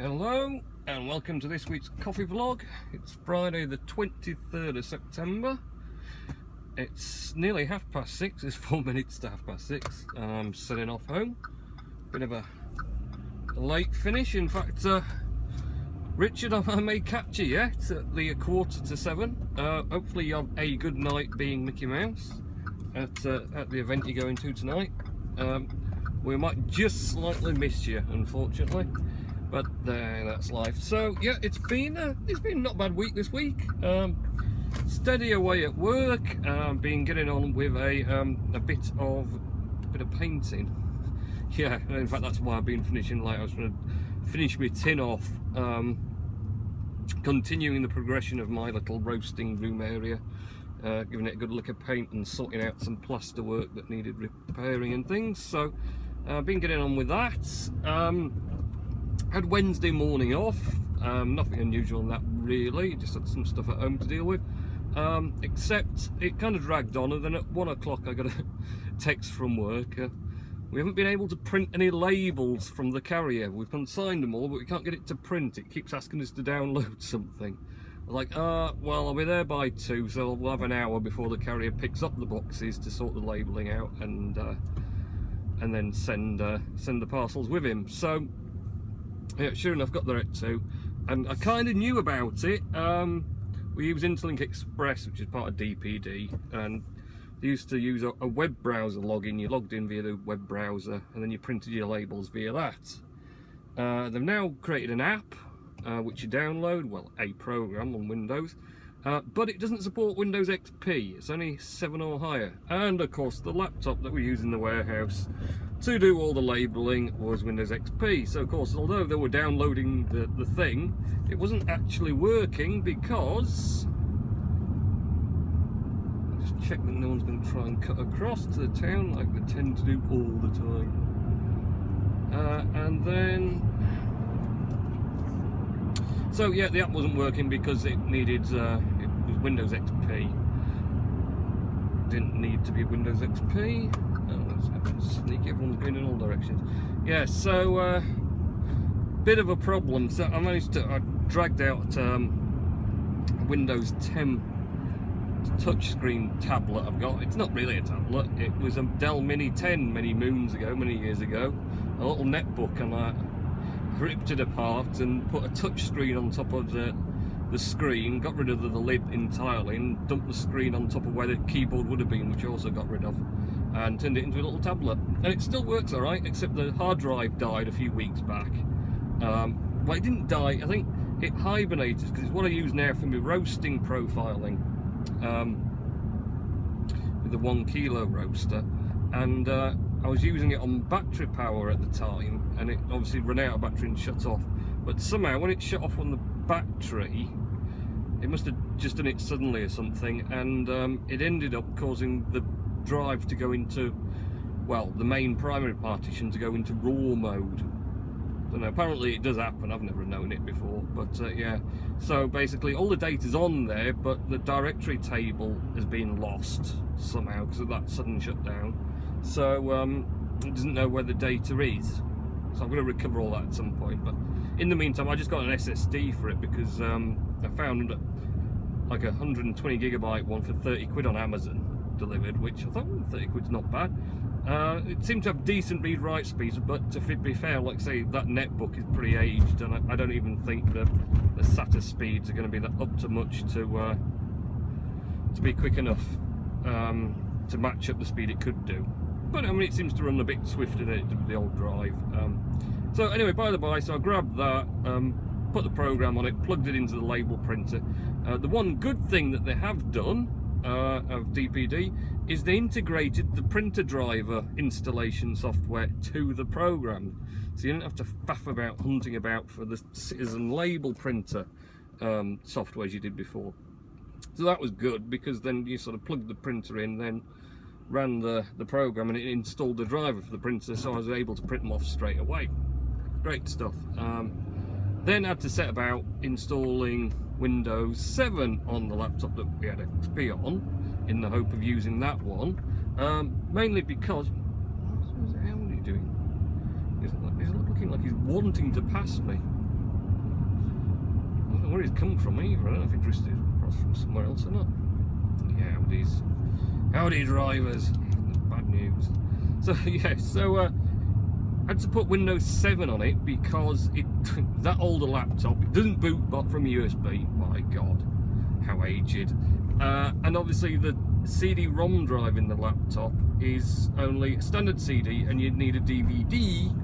Hello and welcome to this week's coffee vlog. It's Friday the 23rd of September. It's nearly 6:30, it's 4 minutes to 6:30. I'm setting off home. Bit of a late finish. In fact, Richard, I may catch you yet at the 6:45. Hopefully you have a good night being Mickey Mouse at the event you're going to tonight. We might just slightly miss you, unfortunately. But that's life. So yeah, it's been not a bad week this week. Steady away at work. Been getting on with a bit of painting. Yeah, in fact that's why I've been finishing late. I was trying to finish my tin off. Continuing the progression of my little roasting room area. Giving it a good lick of paint and sorting out some plaster work that needed repairing and things. So I've been getting on with that. Had Wednesday morning off, nothing unusual in that really, just had some stuff at home to deal with, except it kind of dragged on, and then at 1 o'clock I got a text from work. We haven't been able to print any labels from the carrier. We've consigned them all, but we can't get it to print. It keeps asking us to download something. I'm like, well, I'll be there by 2, so we'll have an hour before the carrier picks up the boxes to sort the labelling out and then send the parcels with him. So yeah, sure enough, got there at 2, and I kind of knew about it. We use Interlink Express, which is part of DPD, and they used to use a web browser login. You logged in via the web browser, and then you printed your labels via that. They've now created an app, which you download, well, a program on Windows, but it doesn't support Windows XP. It's only 7 or higher. And of course, the laptop that we use in the warehouse to do all the labelling was Windows XP. So of course, although they were downloading the thing, it wasn't actually working because... just check that no one's going to try and cut across to the town like they tend to do all the time. And then... so yeah, the app wasn't working because it needed, it was Windows XP. Didn't need to be Windows XP. Sneaky, everyone's going in all directions. Yeah, so bit of a problem. So I dragged out Windows 10 touchscreen tablet I've got. It's not really a tablet. It was a Dell Mini 10 many years ago. A little netbook, and I ripped it apart and put a touchscreen on top of the screen, got rid of the lid entirely, and dumped the screen on top of where the keyboard would have been, which I also got rid of, and turned it into a little tablet. And it still works alright, except the hard drive died a few weeks back. Well, it didn't die, I think it hibernated, because it's what I use now for my roasting profiling, with the 1 kilo roaster, and I was using it on battery power at the time, and it obviously ran out of battery and shut off. But somehow when it shut off on the battery, it must have just done it suddenly or something, and it ended up causing the drive to go into, well, the main primary partition to go into raw mode. I don't know, apparently it does happen. I've never known it before, but yeah. So basically all the data's on there, but the directory table has been lost somehow because of that sudden shutdown. So it doesn't know where the data is. So I'm going to recover all that at some point. But in the meantime, I just got an SSD for it because I found like a 120 gigabyte one for 30 quid on Amazon delivered, which I thought 30 quid's not bad. It seemed to have decent read-write speeds, but to be fair, like say, that netbook is pretty aged, and I don't even think the SATA speeds are going to be that up to much to be quick enough to match up the speed it could do. But I mean, it seems to run a bit swifter than it did with the old drive. So anyway, by the by, so I grabbed that, put the program on it, plugged it into the label printer. The one good thing that they have done of DPD is they integrated the printer driver installation software to the program, so you don't have to faff about hunting about for the Citizen label printer software as you did before. So that was good, because then you sort of plugged the printer in, then ran the program, and it installed the driver for the printer, so I was able to print them off straight away. Great stuff. Then I had to set about installing Windows 7 on the laptop that we had XP on, in the hope of using that one, mainly because... how's Audi doing? He's looking like he's wanting to pass me. don't know where he's come from either. I don't know if he drifted across from somewhere else or not. Yeah, howdy drivers. Bad news. So yeah, I had to put Windows 7 on it because that older laptop, it doesn't boot from USB. My God, how aged. And obviously the CD-ROM drive in the laptop is only a standard CD, and you'd need a DVD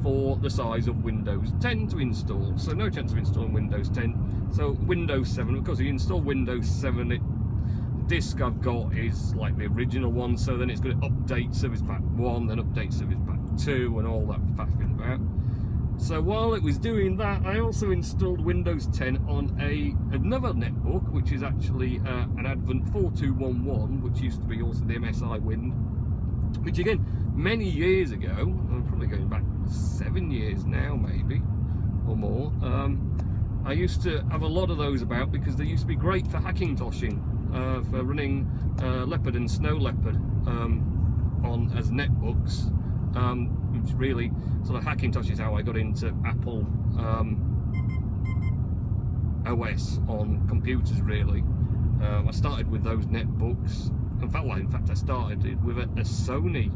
for the size of Windows 10 to install. So no chance of installing Windows 10. So Windows 7, of course, you install Windows 7, the disk I've got is like the original one, so then it's going to update Service Pack 1, then update Service Pack 2, and all that faffing about. So while it was doing that, I also installed Windows 10 on another netbook, which is actually an Advent 4211, which used to be also the MSI Wind, which again, many years ago, I'm probably going back 7 years now maybe, or more, I used to have a lot of those about because they used to be great for hackintoshing, for running Leopard and Snow Leopard on as netbooks. Which really sort of Hackintosh is how I got into Apple OS on computers. Really, I started with those netbooks. In fact, I started with a Sony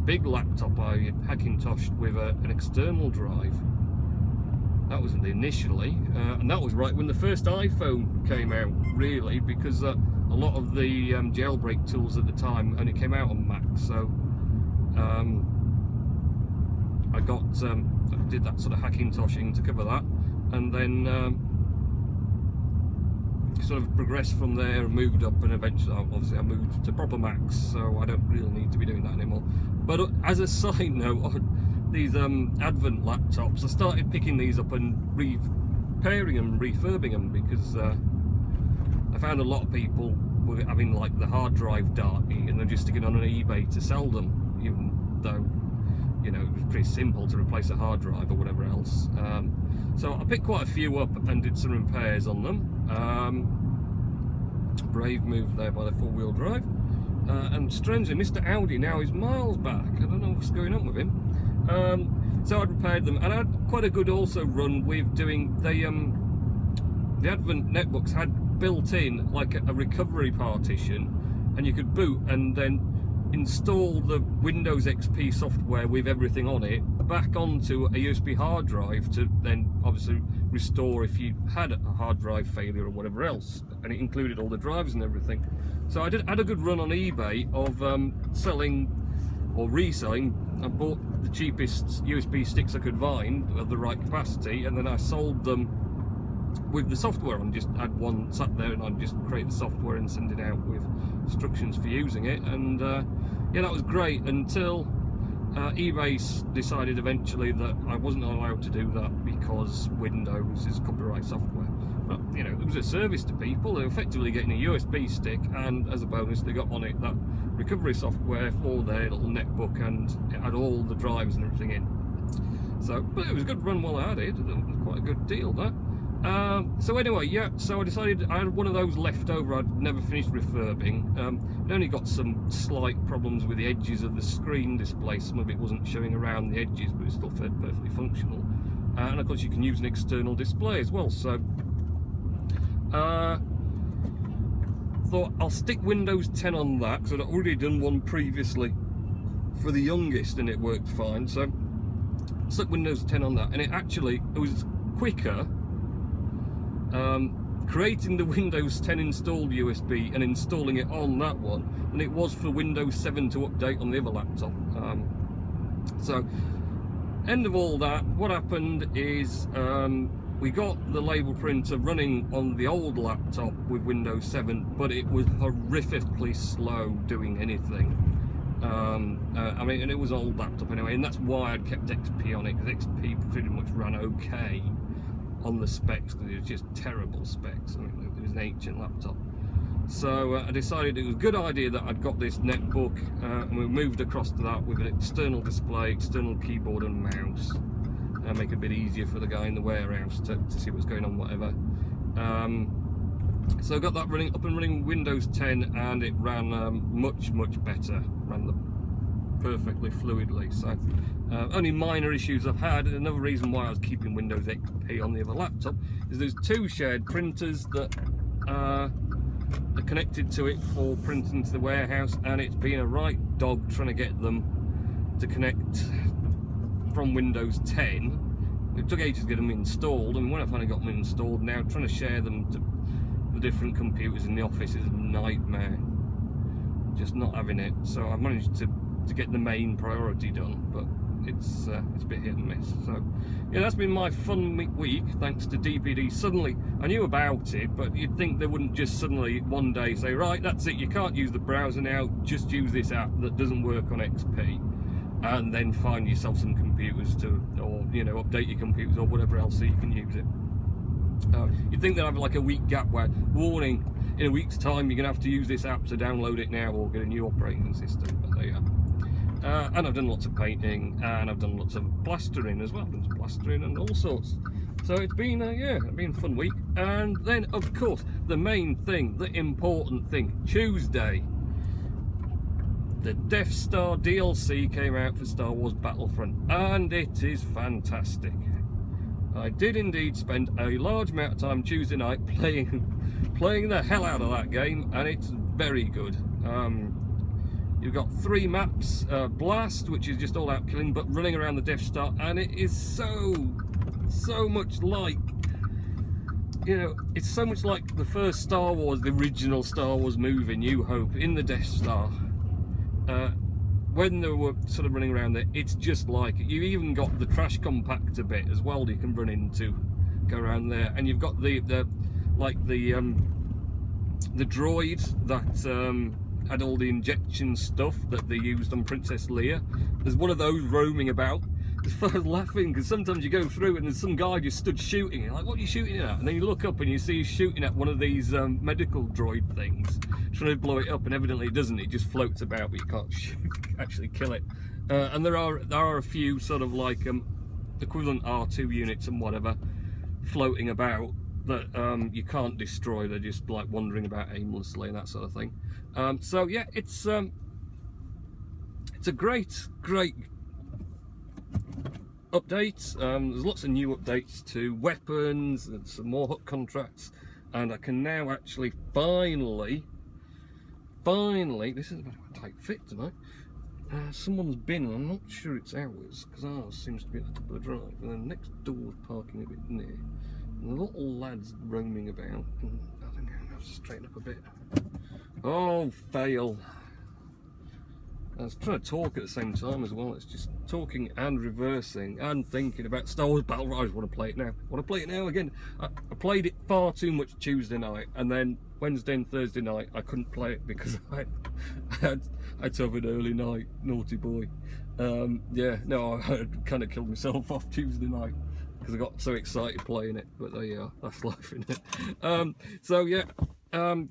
big laptop. I Hackintoshed with an external drive. That was initially, and that was right when the first iPhone came out. Really, because a lot of the jailbreak tools at the time only came out on Mac, so. I did that sort of hackintoshing to cover that, and then sort of progressed from there and moved up, and eventually, obviously, I moved to proper Macs, so I don't really need to be doing that anymore. But as a side note, on these Advent laptops, I started picking these up and repairing them, refurbing them, because I found a lot of people were having like the hard drive dirty, and they're just sticking on an eBay to sell them, even though, you know, it was pretty simple to replace a hard drive or whatever else. So I picked quite a few up and did some repairs on them. Brave move there by the four-wheel drive. And strangely, Mr. Audi now is miles back. I don't know what's going on with him. So I'd repaired them, and I had quite a good also run with doing the Advent netbooks had built in like a recovery partition, and you could boot and then install the Windows XP software with everything on it back onto a USB hard drive to then obviously restore if you had a hard drive failure or whatever else, and it included all the drivers and everything. So I had a good run on eBay of selling or reselling. I bought the cheapest USB sticks I could find of the right capacity, and then I sold them with the software on. Just had one sat there, and I'd just create the software and send it out with instructions for using it. And yeah, that was great until eBay decided eventually that I wasn't allowed to do that because Windows is copyright software. But you know, it was a service to people. They were effectively getting a USB stick, and as a bonus they got on it that recovery software for their little netbook, and it had all the drives and everything in. So, but it was a good run while I had it. It was quite a good deal, that. So anyway, yeah, so I decided I had one of those left over. I'd never finished refurbing. It only got some slight problems with the edges of the screen display. Some of it wasn't showing around the edges, but it still felt perfectly functional. And of course you can use an external display as well. So thought I'll stick Windows 10 on that, because I'd already done one previously for the youngest and it worked fine. So stuck Windows 10 on that, and it was quicker creating the Windows 10 installed USB and installing it on that one than it was for Windows 7 to update on the other laptop. So end of all that, what happened is we got the label printer running on the old laptop with Windows 7, but it was horrifically slow doing anything. I mean, and it was an old laptop anyway, and that's why I'd kept XP on it, because XP pretty much ran okay on the specs, because it was just terrible specs. I mean, it was an ancient laptop. So I decided it was a good idea that I'd got this netbook, and we moved across to that with an external display, external keyboard and mouse, and make it a bit easier for the guy in the warehouse to see what's going on, whatever. So I got that up and running Windows 10, and it ran much better. Ran perfectly fluidly. So only minor issues I've had. Another reason why I was keeping Windows XP on the other laptop is there's 2 shared printers that are connected to it for printing to the warehouse, and it's been a right dog trying to get them to connect from Windows 10. It took ages to get them installed, and when I finally got them installed, now trying to share them to the different computers in the office is a nightmare. Just not having it. So I've managed to get the main priority done, but it's a bit hit and miss. So yeah, that's been my fun week, thanks to DPD. Suddenly, I knew about it, but you'd think they wouldn't just suddenly one day say, right, that's it, you can't use the browser now, just use this app that doesn't work on XP, and then find yourself some computers to, or you know, update your computers or whatever else so you can use it. You'd think they'd have like a week gap where, warning, in a week's time you're going to have to use this app, so download it now or get a new operating system. But there you are. And I've done lots of painting, and I've done lots of plastering as well. I've done some plastering and all sorts. So it's been it's been a fun week. And then, of course, the main thing, the important thing, Tuesday, the Death Star DLC came out for Star Wars Battlefront, and it is fantastic. I did indeed spend a large amount of time Tuesday night playing the hell out of that game, and it's very good. You've got 3 maps, Blast, which is just all out killing, but running around the Death Star, and it is so much like, you know, it's so much like the first Star Wars, the original Star Wars movie, New Hope, in the Death Star. When they were sort of running around there, it's just like it. You've even got the trash compactor bit as well that you can run into, go around there, and you've got the droid that had all the injection stuff that they used on Princess Leia. There's one of those roaming about. I was laughing because sometimes you go through and there's some guy just stood shooting. You're like, what are you shooting at? And then you look up and you see he's shooting at one of these medical droid things, trying to blow it up, and evidently it doesn't. It just floats about, but you can't actually kill it. And there are a few sort of like equivalent R2 units and whatever floating about that you can't destroy. They're just like wandering about aimlessly and that sort of thing. So yeah, it's a great updates. There's lots of new updates to weapons and some more hook contracts, and I can now actually finally, this is a tight fit tonight. Someone's bin, I'm not sure it's ours because ours seems to be at the top of the drive, and then next door's parking a bit near, and the little lad's roaming about, and I don't know, I have to straighten up a bit. Oh, fail. I was trying to talk at the same time as well. It's just talking and reversing and thinking about Star Wars Battlefront. I just want to play it now. I want to play it now again. I played it far too much Tuesday night, and then Wednesday and Thursday night I couldn't play it because I had to have an early night. Naughty boy. Yeah, no, I kind of killed myself off Tuesday night because I got so excited playing it. But there you are. That's life, isn't it? So yeah.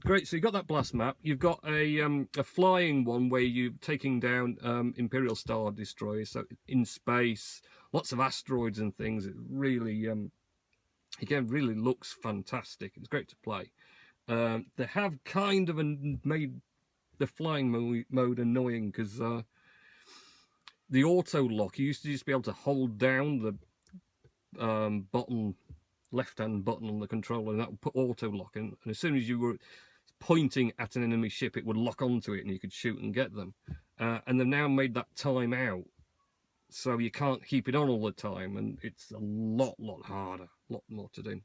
Great, so you've got that blast map, you've got a flying one where you're taking down Imperial Star Destroyers, so in space, lots of asteroids and things. It really, again, really looks fantastic. It's great to play. They have kind of made the flying mode annoying because the auto lock, you used to just be able to hold down the bottom left-hand button on the controller, and that would put auto lock in, and as soon as you were pointing at an enemy ship it would lock onto it and you could shoot and get them, and they've now made that time out, so you can't keep it on all the time, and it's a lot harder, a lot more to do.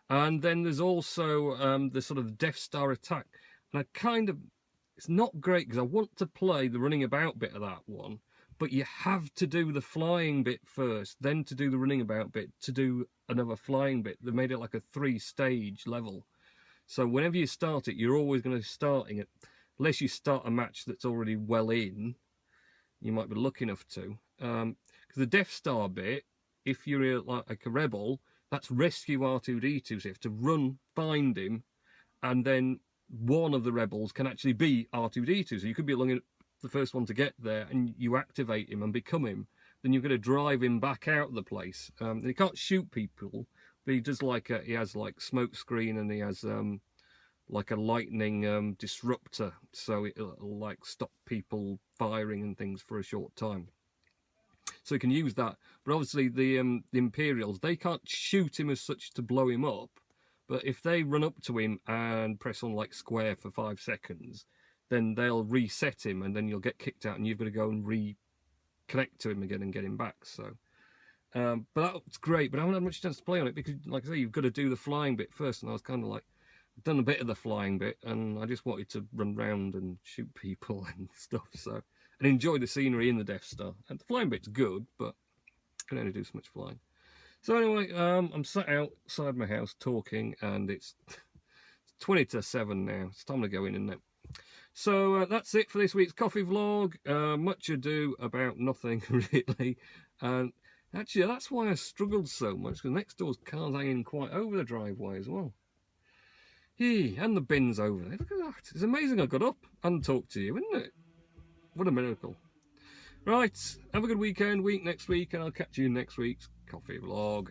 And then there's also the sort of Death Star attack, and it's not great because I want to play the running about bit of that one, but you have to do the flying bit first, then to do the running about bit, to do another flying bit. They made it like a 3-stage level. So whenever you start it, you're always going to be starting it, unless you start a match that's already well in, you might be lucky enough to. Because the Death Star bit, if you're like a rebel, that's rescue R2-D2, so you have to run, find him, and then one of the rebels can actually be R2-D2. So you could be the first one to get there, and you activate him and become him, then you're going to drive him back out of the place. He can't shoot people, but he does he has like smoke screen, and he has like a lightning disruptor, so it'll like stop people firing and things for a short time. So you can use that, but obviously the Imperials, they can't shoot him as such to blow him up, but if they run up to him and press on like square for 5 seconds, then they'll reset him, and then you'll get kicked out, and you've got to go and reconnect to him again and get him back. So, but that's great. But I haven't had much chance to play on it because, like I say, you've got to do the flying bit first, and I was kind of like, done a bit of the flying bit, and I just wanted to run around and shoot people and stuff. So, and enjoy the scenery in the Death Star. And the flying bit's good, but I can only do so much flying. So anyway, I'm sat outside my house talking, and it's 20 to 7 now. It's time to go in, isn't it? So that's it for this week's coffee vlog. Much ado about nothing, really. And actually, that's why I struggled so much, because next door's cars hanging quite over the driveway as well. And the bins over there. Look at that. It's amazing I got up and talked to you, isn't it? What a miracle. Right, have a good week next week, and I'll catch you in next week's coffee vlog.